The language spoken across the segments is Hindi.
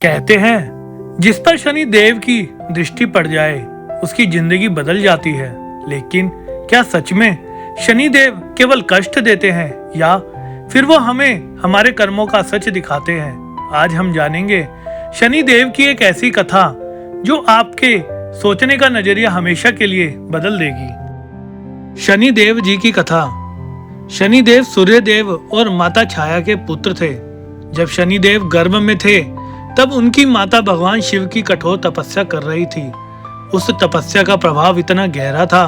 कहते हैं जिस पर शनि देव की दृष्टि पड़ जाए उसकी जिंदगी बदल जाती है, लेकिन क्या सच में शनि देव केवल कष्ट देते हैं या फिर वो हमें हमारे कर्मों का सच दिखाते हैं? आज हम जानेंगे शनि देव की एक ऐसी कथा जो आपके सोचने का नजरिया हमेशा के लिए बदल देगी। शनि देव जी की कथा। शनि देव सूर्य देव और माता छाया के पुत्र थे। जब शनि देव गर्भ में थे तब उनकी माता भगवान शिव की कठोर तपस्या कर रही थी। उस तपस्या का प्रभाव इतना गहरा था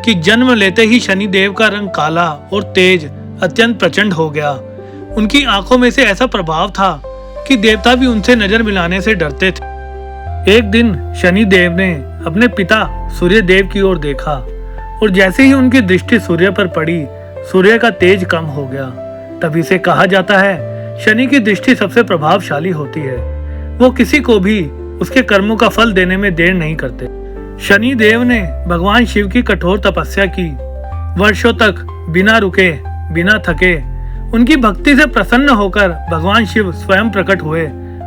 कि जन्म लेते ही शनि देव का रंग काला और तेज अत्यंत प्रचंड हो गया। उनकी आंखों में से ऐसा प्रभाव था कि देवता भी उनसे नजर मिलाने से डरते थे। एक दिन शनि देव ने अपने पिता सूर्य देव की ओर देखा और जैसे ही उनकी दृष्टि सूर्य पर पड़ी, सूर्य का तेज कम हो गया। तभी से कहा जाता है शनि की दृष्टि सबसे प्रभावशाली होती है। वो किसी को भी उसके कर्मों का फल देने में देर नहीं करते। शनि देव ने भगवान शिव की कठोर तपस्या की। वर्षों तक बिना रुके बिना थके उनकी भक्ति से प्रसन्न होकर भगवान शिव स्वयं प्रकट हुए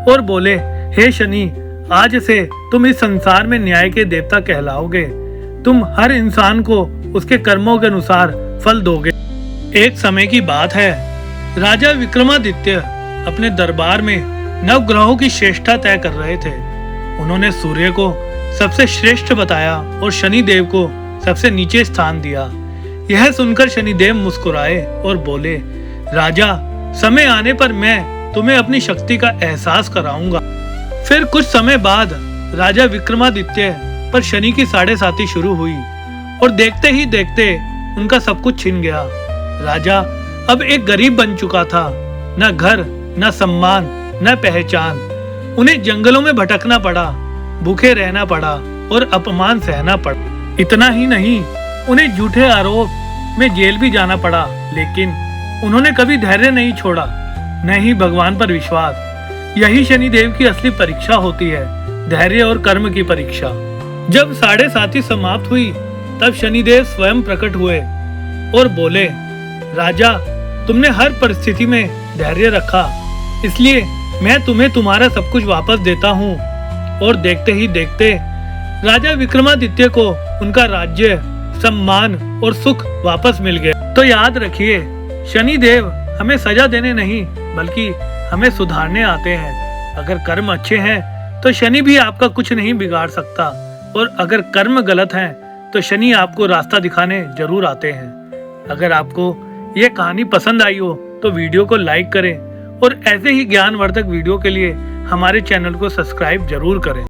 और बोले, हे शनि, आज से तुम इस संसार में न्याय के देवता कहलाओगे। तुम हर इंसान को उसके कर्मों के अनुसार फल दोगे। एक समय की बात है, राजा विक्रमादित्य अपने दरबार में नवग्रहों की श्रेष्ठता तय कर रहे थे। उन्होंने सूर्य को सबसे श्रेष्ठ बताया और शनि देव को सबसे नीचे स्थान दिया। यह सुनकर शनि देव मुस्कुराए और बोले, राजा, समय आने पर मैं तुम्हें अपनी शक्ति का एहसास कराऊंगा। फिर कुछ समय बाद राजा विक्रमादित्य पर शनि की साढ़ेसाती शुरू हुई और देखते ही देखते उनका सब कुछ छिन गया। राजा अब एक गरीब बन चुका था। न घर, न सम्मान, न पहचान। उन्हें जंगलों में भटकना पड़ा, भूखे रहना पड़ा और अपमान सहना पड़ा। इतना ही नहीं, उन्हें झूठे आरोप में जेल भी जाना पड़ा, लेकिन उन्होंने कभी धैर्य नहीं छोड़ा, न ही भगवान पर विश्वास। यही शनि देव की असली परीक्षा होती है, धैर्य और कर्म की परीक्षा। जब साढ़ेसाती समाप्त हुई तब शनिदेव स्वयं प्रकट हुए और बोले, राजा, तुमने हर परिस्थिति में धैर्य रखा, इसलिए मैं तुम्हें तुम्हारा सब कुछ वापस देता हूँ। और देखते ही देखते राजा विक्रमादित्य को उनका राज्य, सम्मान और सुख वापस मिल गया। तो याद रखिए, शनि देव हमें सजा देने नहीं बल्कि हमें सुधारने आते हैं। अगर कर्म अच्छे हैं तो शनि भी आपका कुछ नहीं बिगाड़ सकता, और अगर कर्म गलत हैं तो शनि आपको रास्ता दिखाने जरूर आते हैं। अगर आपको ये कहानी पसंद आई हो तो वीडियो को लाइक करें और ऐसे ही ज्ञानवर्धक वीडियो के लिए हमारे चैनल को सब्सक्राइब जरूर करें।